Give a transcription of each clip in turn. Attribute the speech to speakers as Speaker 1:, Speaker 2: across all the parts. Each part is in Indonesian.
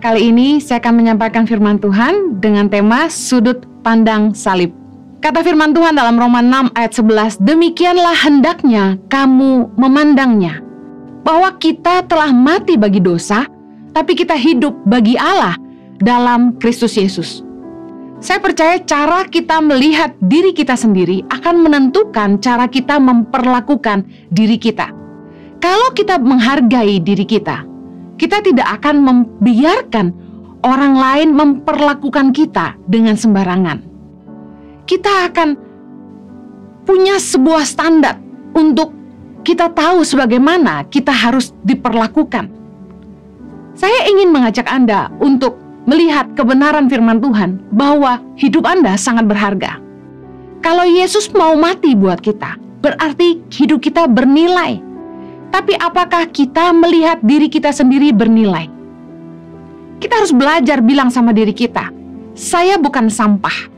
Speaker 1: Kali ini saya akan menyampaikan firman Tuhan dengan tema sudut pandang salib. Kata firman Tuhan dalam Roma 6 ayat 11, demikianlah hendaknya kamu memandangnya, bahwa kita telah mati bagi dosa, tapi kita hidup bagi Allah dalam Kristus Yesus. Saya percaya cara kita melihat diri kita sendiri akan menentukan cara kita memperlakukan diri kita. Kalau kita menghargai diri kita tidak akan membiarkan orang lain memperlakukan kita dengan sembarangan. Kita akan punya sebuah standar untuk kita tahu sebagaimana kita harus diperlakukan. Saya ingin mengajak Anda untuk melihat kebenaran firman Tuhan bahwa hidup Anda sangat berharga. Kalau Yesus mau mati buat kita, berarti hidup kita bernilai. Tapi apakah kita melihat diri kita sendiri bernilai? Kita harus belajar bilang sama diri kita, saya bukan sampah.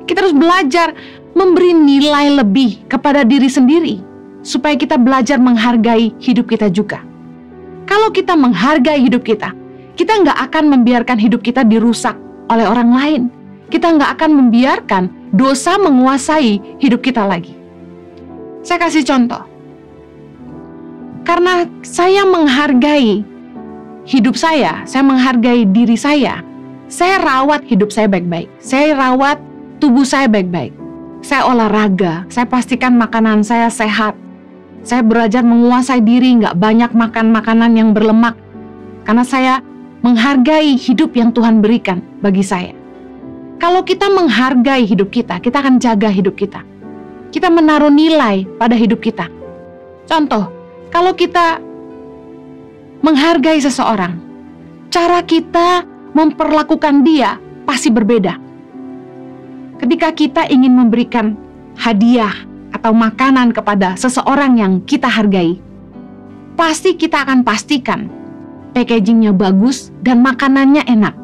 Speaker 1: Kita harus belajar memberi nilai lebih kepada diri sendiri, supaya kita belajar menghargai hidup kita juga. Kalau kita menghargai hidup kita nggak akan membiarkan hidup kita dirusak oleh orang lain. Kita nggak akan membiarkan dosa menguasai hidup kita lagi. Saya kasih contoh. Karena saya menghargai hidup saya menghargai diri saya rawat hidup saya baik-baik. Saya rawat tubuh saya baik-baik. Saya olahraga, saya pastikan makanan saya sehat. Saya belajar menguasai diri, nggak banyak makan makanan yang berlemak. Karena saya menghargai hidup yang Tuhan berikan bagi saya. Kalau kita menghargai hidup kita akan jaga hidup kita. Kita menaruh nilai pada hidup kita. Contoh, kalau kita menghargai seseorang, cara kita memperlakukan dia pasti berbeda. Ketika kita ingin memberikan hadiah atau makanan kepada seseorang yang kita hargai, pasti kita akan pastikan packagingnya bagus dan makanannya enak.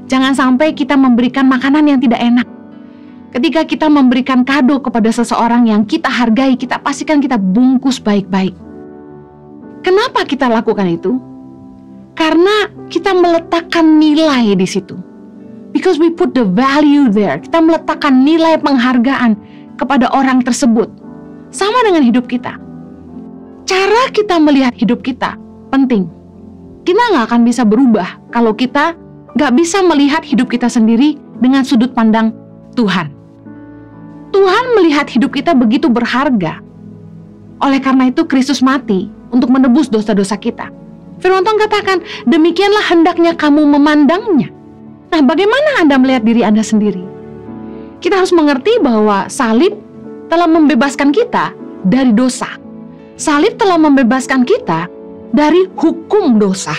Speaker 1: Jangan sampai kita memberikan makanan yang tidak enak. Ketika kita memberikan kado kepada seseorang yang kita hargai, kita pastikan kita bungkus baik-baik. Kenapa kita lakukan itu? Karena kita meletakkan nilai di situ. Because we put the value there. Kita meletakkan nilai penghargaan kepada orang tersebut. Sama dengan hidup kita. Cara kita melihat hidup kita penting. Kita nggak akan bisa berubah kalau kita nggak bisa melihat hidup kita sendiri dengan sudut pandang Tuhan. Tuhan melihat hidup kita begitu berharga. Oleh karena itu Kristus mati untuk menebus dosa-dosa kita. Firman Tuhan katakan, demikianlah hendaknya kamu memandangnya. Nah, bagaimana Anda melihat diri Anda sendiri? Kita harus mengerti bahwa salib telah membebaskan kita dari dosa. Salib telah membebaskan kita dari hukum dosa.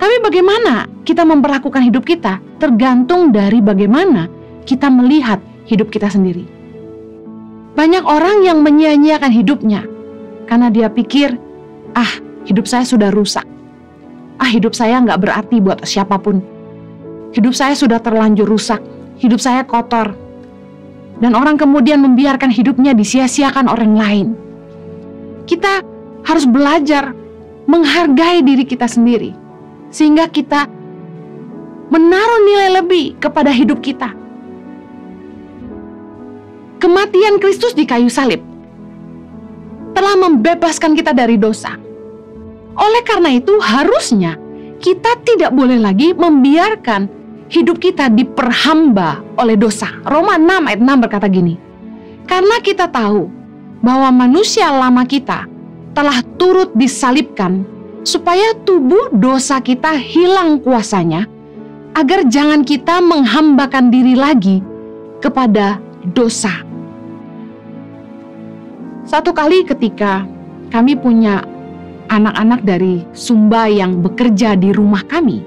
Speaker 1: Tapi bagaimana kita memperlakukan hidup kita tergantung dari bagaimana kita melihat hidup kita sendiri. Banyak orang yang menyia-nyiakan hidupnya karena dia pikir, hidup saya sudah rusak. Hidup saya nggak berarti buat siapapun. Hidup saya sudah terlanjur rusak. Hidup saya kotor. Dan orang kemudian membiarkan hidupnya disia-siakan orang lain. Kita harus belajar menghargai diri kita sendiri. Sehingga kita menaruh nilai lebih kepada hidup kita. Kematian Kristus di kayu salib telah membebaskan kita dari dosa. Oleh karena itu harusnya kita tidak boleh lagi membiarkan hidup kita diperhamba oleh dosa. Roma 6 ayat 6 berkata gini, karena kita tahu bahwa manusia lama kita telah turut disalibkan supaya tubuh dosa kita hilang kuasanya, agar jangan kita menghambakan diri lagi kepada dosa. Satu kali ketika kami punya anak-anak dari Sumba yang bekerja di rumah kami,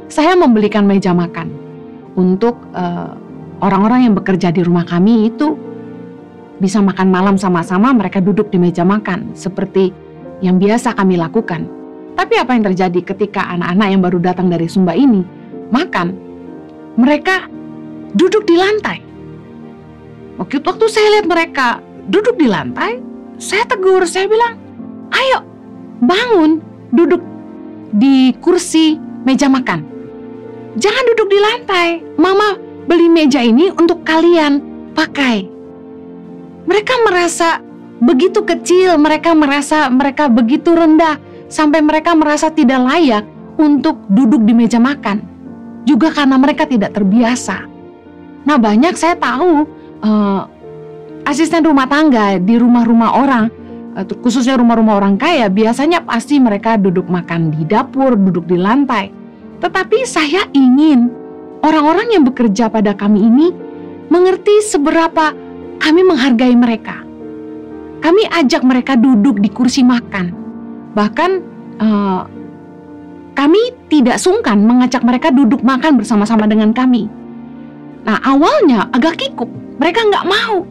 Speaker 1: saya membelikan meja makan untuk orang-orang yang bekerja di rumah kami itu bisa makan malam sama-sama, mereka duduk di meja makan seperti yang biasa kami lakukan. Tapi apa yang terjadi ketika anak-anak yang baru datang dari Sumba ini makan? Mereka duduk di lantai. Waktu saya lihat mereka duduk di lantai, saya tegur, saya bilang, ayo bangun, duduk di kursi meja makan. Jangan duduk di lantai. Mama beli meja ini untuk kalian pakai. Mereka merasa begitu kecil, mereka merasa mereka begitu rendah, sampai mereka merasa tidak layak untuk duduk di meja makan. Juga karena mereka tidak terbiasa. Nah, banyak saya tahu asisten rumah tangga di rumah-rumah orang, khususnya rumah-rumah orang kaya, biasanya pasti mereka duduk makan di dapur, duduk di lantai. Tetapi saya ingin orang-orang yang bekerja pada kami ini mengerti seberapa kami menghargai mereka. Kami ajak mereka duduk di kursi makan. Bahkan kami tidak sungkan mengajak mereka duduk makan bersama-sama dengan kami. Nah, awalnya agak kikuk, mereka nggak mau.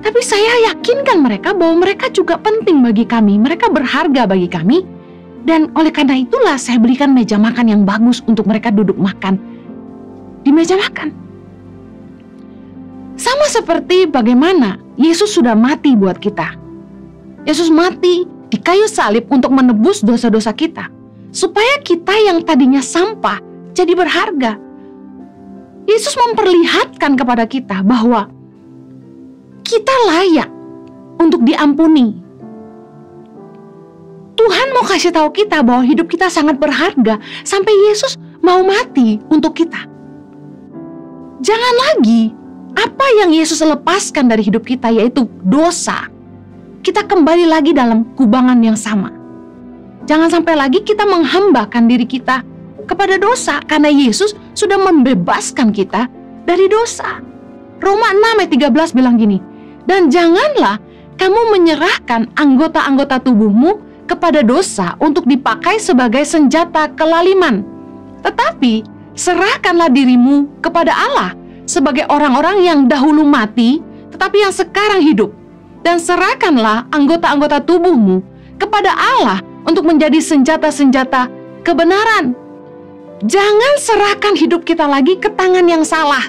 Speaker 1: Tapi saya yakinkan mereka bahwa mereka juga penting bagi kami, mereka berharga bagi kami. Dan oleh karena itulah saya belikan meja makan yang bagus untuk mereka duduk makan di meja makan. Sama seperti bagaimana Yesus sudah mati buat kita. Yesus mati di kayu salib untuk menebus dosa-dosa kita, supaya kita yang tadinya sampah jadi berharga. Yesus memperlihatkan kepada kita bahwa kita layak untuk diampuni. Tuhan mau kasih tahu kita bahwa hidup kita sangat berharga sampai Yesus mau mati untuk kita. Jangan lagi apa yang Yesus lepaskan dari hidup kita, yaitu dosa, kita kembali lagi dalam kubangan yang sama. Jangan sampai lagi kita menghambakan diri kita kepada dosa, karena Yesus sudah membebaskan kita dari dosa. Roma 6 ayat 13 bilang gini, dan janganlah kamu menyerahkan anggota-anggota tubuhmu kepada dosa untuk dipakai sebagai senjata kelaliman. Tetapi serahkanlah dirimu kepada Allah sebagai orang-orang yang dahulu mati, tetapi yang sekarang hidup. Dan serahkanlah anggota-anggota tubuhmu kepada Allah untuk menjadi senjata-senjata kebenaran. Jangan serahkan hidup kita lagi ke tangan yang salah.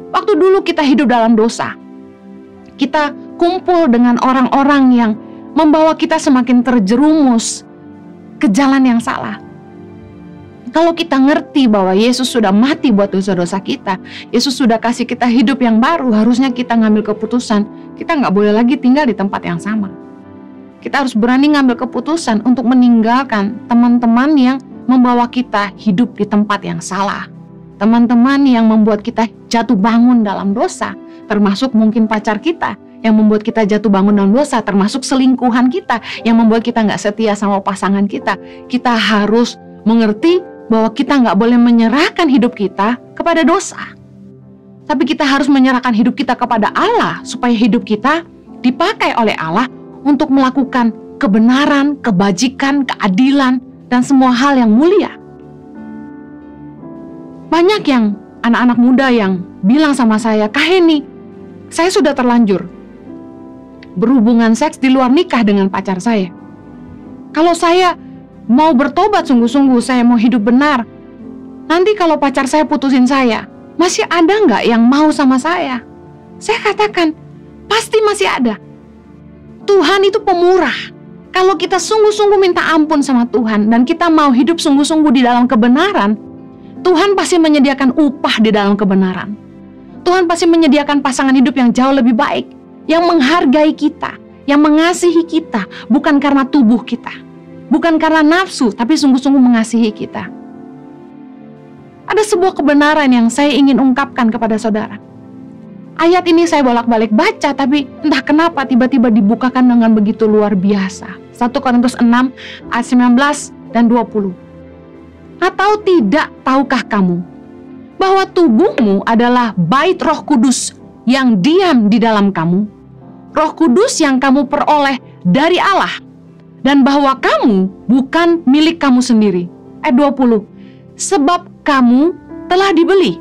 Speaker 1: Waktu dulu kita hidup dalam dosa, kita kumpul dengan orang-orang yang membawa kita semakin terjerumus ke jalan yang salah. Kalau kita ngerti bahwa Yesus sudah mati buat dosa-dosa kita, Yesus sudah kasih kita hidup yang baru, harusnya kita ngambil keputusan. Kita nggak boleh lagi tinggal di tempat yang sama. Kita harus berani ngambil keputusan untuk meninggalkan teman-teman yang membawa kita hidup di tempat yang salah. Teman-teman yang membuat kita jatuh bangun dalam dosa, termasuk mungkin pacar kita yang membuat kita jatuh bangun dalam dosa, termasuk selingkuhan kita yang membuat kita nggak setia sama pasangan kita. Kita harus mengerti bahwa kita nggak boleh menyerahkan hidup kita kepada dosa. Tapi kita harus menyerahkan hidup kita kepada Allah, supaya hidup kita dipakai oleh Allah untuk melakukan kebenaran, kebajikan, keadilan, dan semua hal yang mulia. Banyak yang anak-anak muda yang bilang sama saya, Kak Heni, saya sudah terlanjur berhubungan seks di luar nikah dengan pacar saya. Kalau saya mau bertobat sungguh-sungguh, saya mau hidup benar, nanti kalau pacar saya putusin saya, masih ada nggak yang mau sama saya? Saya katakan, pasti masih ada. Tuhan itu pemurah. Kalau kita sungguh-sungguh minta ampun sama Tuhan dan kita mau hidup sungguh-sungguh di dalam kebenaran, Tuhan pasti menyediakan upah di dalam kebenaran. Tuhan pasti menyediakan pasangan hidup yang jauh lebih baik, yang menghargai kita, yang mengasihi kita, bukan karena tubuh kita, bukan karena nafsu, tapi sungguh-sungguh mengasihi kita. Ada sebuah kebenaran yang saya ingin ungkapkan kepada saudara. Ayat ini saya bolak-balik baca, tapi entah kenapa tiba-tiba dibukakan dengan begitu luar biasa. 1 Korintus 6 ayat 19 dan 20. Atau tidak tahukah kamu bahwa tubuhmu adalah bait Roh Kudus yang diam di dalam kamu, Roh Kudus yang kamu peroleh dari Allah, dan bahwa kamu bukan milik kamu sendiri. Ayat 20. Sebab kamu telah dibeli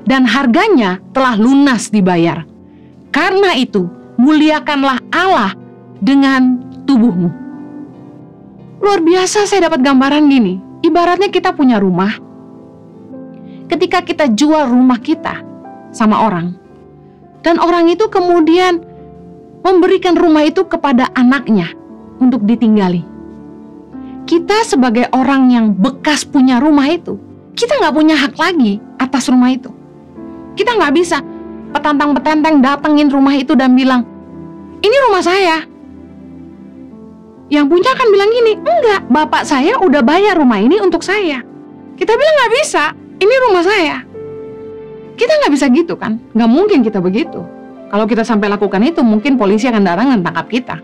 Speaker 1: dan harganya telah lunas dibayar. Karena itu, muliakanlah Allah dengan tubuhmu. Luar biasa, saya dapat gambaran gini. Ibaratnya kita punya rumah. Ketika kita jual rumah kita sama orang, dan orang itu kemudian memberikan rumah itu kepada anaknya untuk ditinggali. kita sebagai orang yang bekas punya rumah itu, kita nggak punya hak lagi atas rumah itu. Kita nggak bisa petantang-petenteng datengin rumah itu dan bilang, ini rumah saya. Yang punya kan bilang gini, enggak, bapak saya udah bayar rumah ini untuk saya. Kita bilang nggak bisa, ini rumah saya. Kita nggak bisa gitu kan, nggak mungkin kita begitu. Kalau kita sampai lakukan itu, mungkin polisi akan datang dan tangkap kita.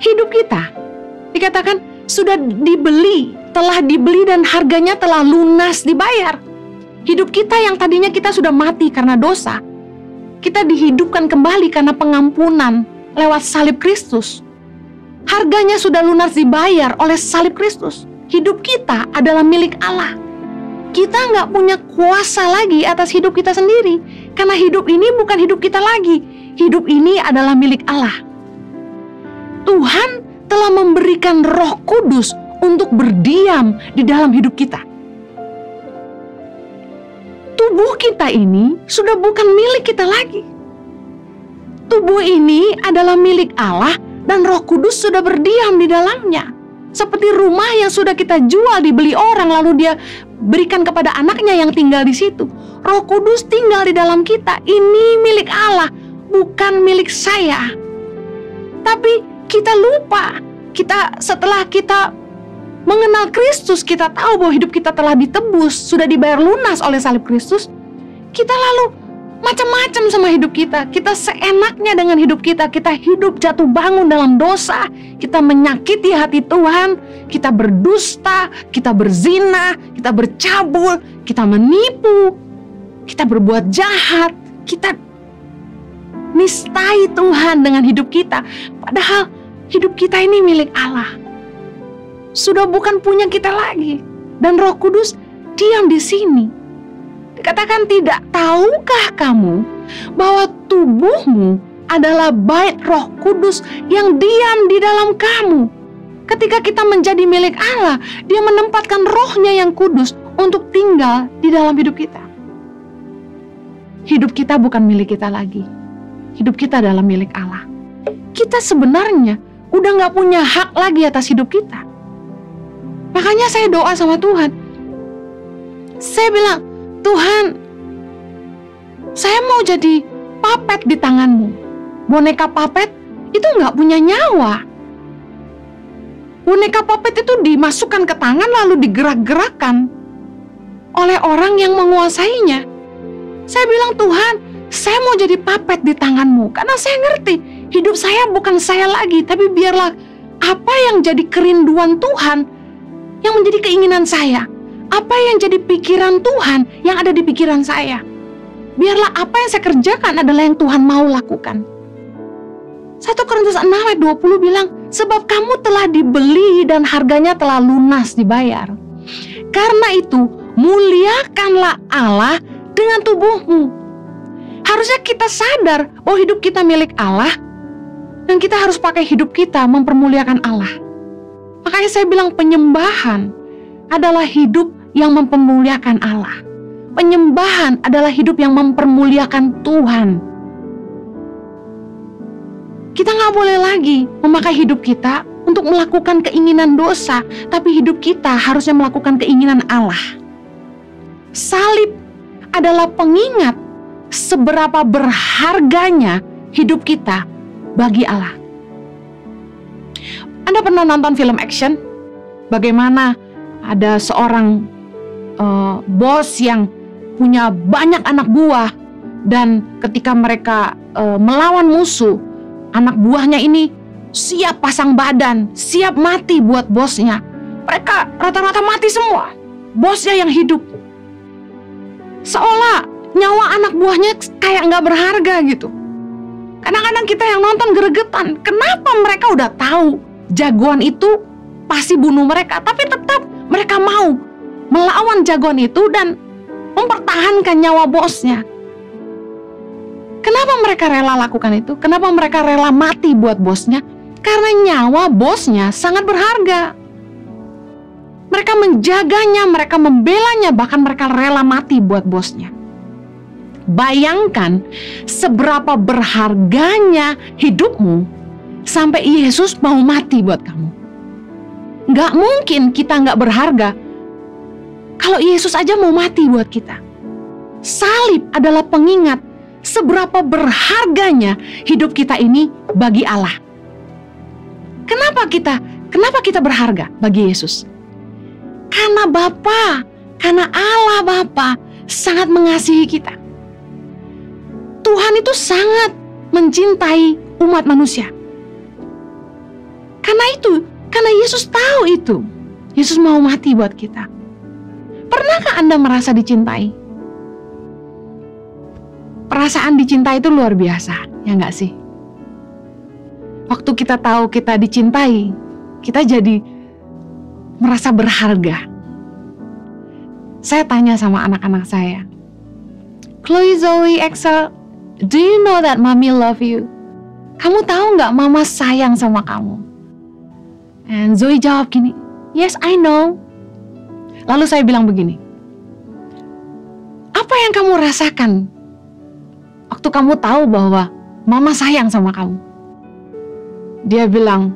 Speaker 1: Hidup kita dikatakan sudah dibeli, telah dibeli dan harganya telah lunas dibayar. Hidup kita yang tadinya kita sudah mati karena dosa, kita dihidupkan kembali karena pengampunan lewat salib Kristus. Harganya sudah lunas dibayar oleh salib Kristus. Hidup kita adalah milik Allah. Kita nggak punya kuasa lagi atas hidup kita sendiri, karena hidup ini bukan hidup kita lagi. Hidup ini adalah milik Allah. Tuhan telah memberikan Roh Kudus untuk berdiam di dalam hidup kita. Tubuh kita ini sudah bukan milik kita lagi. Tubuh ini adalah milik Allah dan Roh Kudus sudah berdiam di dalamnya. Seperti rumah yang sudah kita jual dibeli orang lalu dia berikan kepada anaknya yang tinggal di situ. Roh Kudus tinggal di dalam kita. Ini milik Allah, bukan milik saya. Tapi kita lupa. Setelah kita mengenal Kristus, kita tahu bahwa hidup kita telah ditebus, sudah dibayar lunas oleh salib Kristus. Kita lalu macam-macam sama hidup kita. Kita seenaknya dengan hidup kita. Kita hidup jatuh bangun dalam dosa. Kita menyakiti hati Tuhan. Kita berdusta. Kita berzina. Kita bercabul. Kita menipu. Kita berbuat jahat. Kita nistai Tuhan dengan hidup kita. Padahal hidup kita ini milik Allah. Sudah bukan punya kita lagi. Dan Roh Kudus diam di sini. Dikatakan, tidak tahukah kamu bahwa tubuhmu adalah bait Roh Kudus yang diam di dalam kamu. Ketika kita menjadi milik Allah, Dia menempatkan Roh-Nya yang kudus untuk tinggal di dalam hidup kita. Hidup kita bukan milik kita lagi. Hidup kita adalah milik Allah. Kita sebenarnya udah gak punya hak lagi atas hidup kita. Makanya saya doa sama Tuhan. Saya bilang, Tuhan, saya mau jadi papet di tangan-Mu. Boneka papet itu gak punya nyawa. Boneka papet itu dimasukkan ke tangan lalu digerak-gerakkan oleh orang yang menguasainya. Saya bilang, Tuhan, saya mau jadi papet di tangan-Mu. Karena saya ngerti, hidup saya bukan saya lagi. Tapi biarlah apa yang jadi kerinduan Tuhan, yang menjadi keinginan saya. Apa yang jadi pikiran Tuhan yang ada di pikiran saya. Biarlah apa yang saya kerjakan adalah yang Tuhan mau lakukan. 1 Korintus 6 ayat 20 bilang, sebab kamu telah dibeli dan harganya telah lunas dibayar. Karena itu, muliakanlah Allah dengan tubuhmu. Harusnya kita sadar bahwa hidup kita milik Allah dan kita harus pakai hidup kita mempermuliakan Allah. Makanya saya bilang penyembahan adalah hidup yang mempermuliakan Allah. Penyembahan adalah hidup yang mempermuliakan Tuhan. Kita nggak boleh lagi memakai hidup kita untuk melakukan keinginan dosa, tapi hidup kita harusnya melakukan keinginan Allah. Salib adalah pengingat seberapa berharganya hidup kita bagi Allah. Anda pernah nonton film action? Bagaimana ada seorang bos yang punya banyak anak buah, dan ketika mereka melawan musuh, anak buahnya ini siap pasang badan, siap mati buat bosnya. Mereka rata-rata mati semua, bosnya yang hidup. Seolah nyawa anak buahnya kayak gak berharga gitu. Kadang-kadang kita yang nonton gregetan, kenapa mereka udah tahu jagoan itu pasti bunuh mereka, tapi tetap mereka mau melawan jagoan itu dan mempertahankan nyawa bosnya. Kenapa mereka rela lakukan itu? Kenapa mereka rela mati buat bosnya? Karena nyawa bosnya sangat berharga. Mereka menjaganya, mereka membelanya, bahkan mereka rela mati buat bosnya. Bayangkan seberapa berharganya hidupmu sampai Yesus mau mati buat kamu. Nggak mungkin kita nggak berharga kalau Yesus aja mau mati buat kita. Salib adalah pengingat seberapa berharganya hidup kita ini bagi Allah. Kenapa kita berharga bagi Yesus? Karena Allah Bapa sangat mengasihi kita. Tuhan itu sangat mencintai umat manusia. Karena Yesus tahu itu. Yesus mau mati buat kita. Pernahkah Anda merasa dicintai? Perasaan dicintai itu luar biasa, ya nggak sih? Waktu kita tahu kita dicintai, kita jadi merasa berharga. Saya tanya sama anak-anak saya, Chloe, Zoe, Excel, do you know that mommy love you? Kamu tahu nggak mama sayang sama kamu? And Zoe jawab gini, yes I know. Lalu saya bilang begini, apa yang kamu rasakan waktu kamu tahu bahwa mama sayang sama kamu? Dia bilang,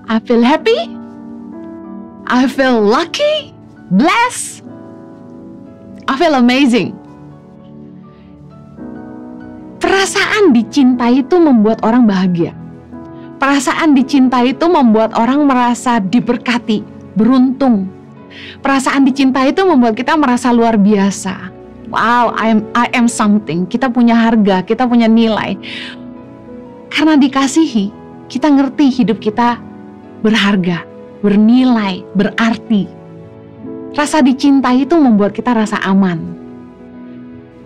Speaker 1: I feel happy, I feel lucky, blessed, I feel amazing. Perasaan dicintai itu membuat orang bahagia. Perasaan dicintai itu membuat orang merasa diberkati, beruntung. Perasaan dicintai itu membuat kita merasa luar biasa. Wow, I am something. Kita punya harga, kita punya nilai. Karena dikasihi, kita ngerti hidup kita berharga, bernilai, berarti. Rasa dicintai itu membuat kita rasa aman.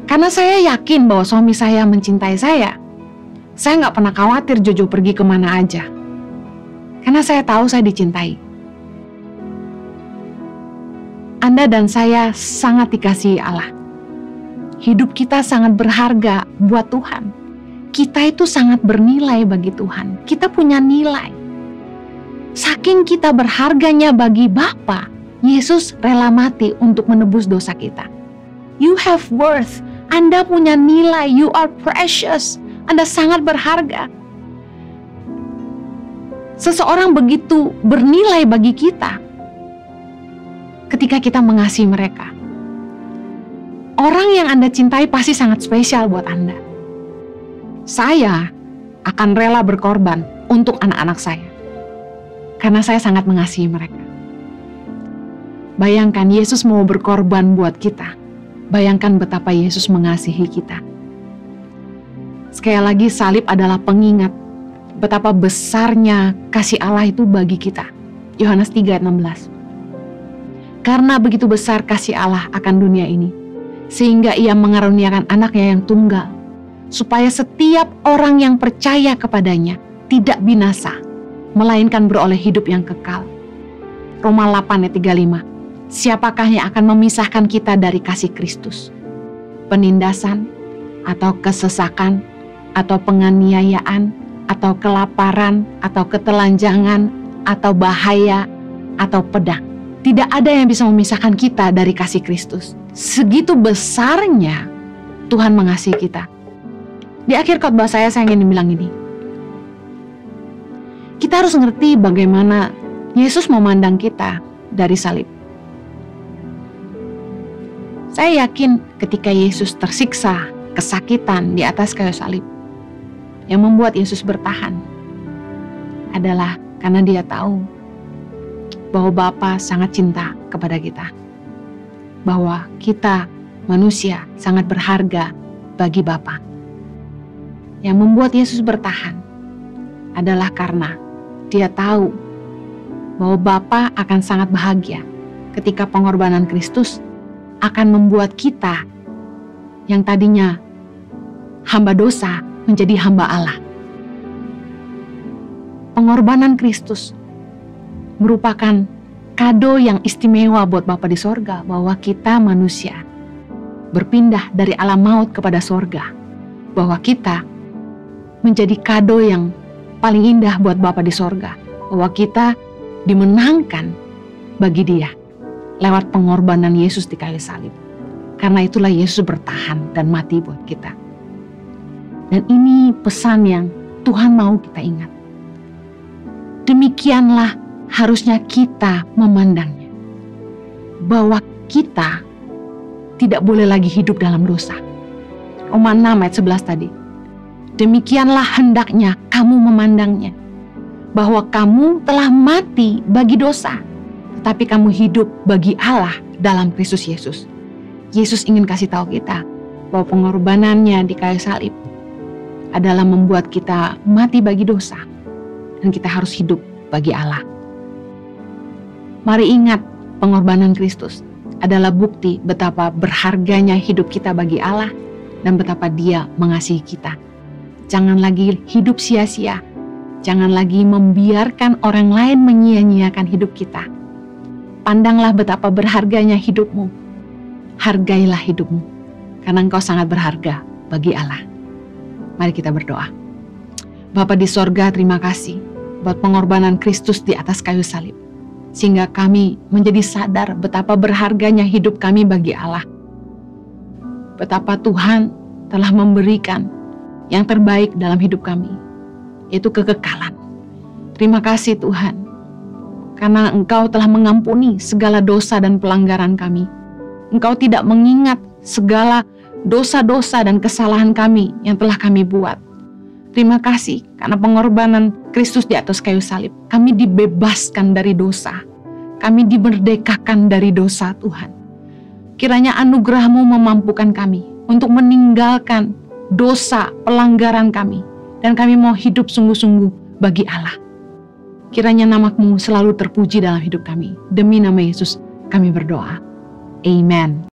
Speaker 1: Karena saya yakin bahwa suami saya mencintai saya nggak pernah khawatir Jojo pergi kemana aja. Karena saya tahu saya dicintai. Anda dan saya sangat dikasihi Allah. Hidup kita sangat berharga buat Tuhan. Kita itu sangat bernilai bagi Tuhan. Kita punya nilai. Saking kita berharganya bagi Bapa, Yesus rela mati untuk menebus dosa kita. You have worth. Anda punya nilai. You are precious. Anda sangat berharga. Seseorang begitu bernilai bagi kita ketika kita mengasihi mereka. Orang yang Anda cintai pasti sangat spesial buat Anda. Saya akan rela berkorban untuk anak-anak saya karena saya sangat mengasihi mereka. Bayangkan Yesus mau berkorban buat kita. Bayangkan betapa Yesus mengasihi kita. Sekali lagi, salib adalah pengingat betapa besarnya kasih Allah itu bagi kita. Yohanes 3 ayat 16. Karena begitu besar kasih Allah akan dunia ini, sehingga Ia mengaruniakan anaknya yang tunggal, supaya setiap orang yang percaya kepadanya tidak binasa, melainkan beroleh hidup yang kekal. Roma 8 ayat 35. Siapakah yang akan memisahkan kita dari kasih Kristus? Penindasan, atau kesesakan, atau penganiayaan, atau kelaparan, atau ketelanjangan, atau bahaya, atau pedang. Tidak ada yang bisa memisahkan kita dari kasih Kristus. Segitu besarnya Tuhan mengasihi kita. Di akhir khotbah saya ingin bilang ini. Kita harus ngerti bagaimana Yesus memandang kita dari salib. Saya yakin ketika Yesus tersiksa, kesakitan di atas kayu salib, yang membuat Yesus bertahan adalah karena Dia tahu bahwa Bapa sangat cinta kepada kita. Bahwa kita manusia sangat berharga bagi Bapa. Yang membuat Yesus bertahan adalah karena Dia tahu bahwa Bapa akan sangat bahagia ketika pengorbanan Kristus akan membuat kita yang tadinya hamba dosa menjadi hamba Allah. Pengorbanan Kristus merupakan kado yang istimewa buat Bapa di sorga, bahwa kita manusia berpindah dari alam maut kepada sorga, bahwa kita menjadi kado yang paling indah buat Bapa di sorga, bahwa kita dimenangkan bagi Dia lewat pengorbanan Yesus di kayu salib. Karena itulah Yesus bertahan dan mati buat kita. Dan ini pesan yang Tuhan mau kita ingat. Demikianlah harusnya kita memandangnya. Bahwa kita tidak boleh lagi hidup dalam dosa. Roma 6 ayat 11 tadi. Demikianlah hendaknya kamu memandangnya. Bahwa kamu telah mati bagi dosa, tetapi kamu hidup bagi Allah dalam Kristus Yesus. Yesus ingin kasih tahu kita bahwa pengorbanannya di kayu salib adalah membuat kita mati bagi dosa, dan kita harus hidup bagi Allah. Mari ingat, pengorbanan Kristus adalah bukti betapa berharganya hidup kita bagi Allah dan betapa Dia mengasihi kita. Jangan lagi hidup sia-sia. Jangan lagi membiarkan orang lain menyia-nyiakan hidup kita. Pandanglah betapa berharganya hidupmu. Hargailah hidupmu, karena engkau sangat berharga bagi Allah. Mari kita berdoa. Bapa di sorga, terima kasih buat pengorbanan Kristus di atas kayu salib. Sehingga kami menjadi sadar betapa berharganya hidup kami bagi Allah. Betapa Tuhan telah memberikan yang terbaik dalam hidup kami, yaitu kekekalan. Terima kasih Tuhan, karena Engkau telah mengampuni segala dosa dan pelanggaran kami. Engkau tidak mengingat segala dosa-dosa dan kesalahan kami yang telah kami buat. Terima kasih karena pengorbanan Kristus di atas kayu salib. Kami dibebaskan dari dosa. Kami dimerdekakan dari dosa Tuhan. Kiranya anugerah-Mu memampukan kami untuk meninggalkan dosa pelanggaran kami. Dan kami mau hidup sungguh-sungguh bagi Allah. Kiranya nama-Mu selalu terpuji dalam hidup kami. Demi nama Yesus kami berdoa. Amen.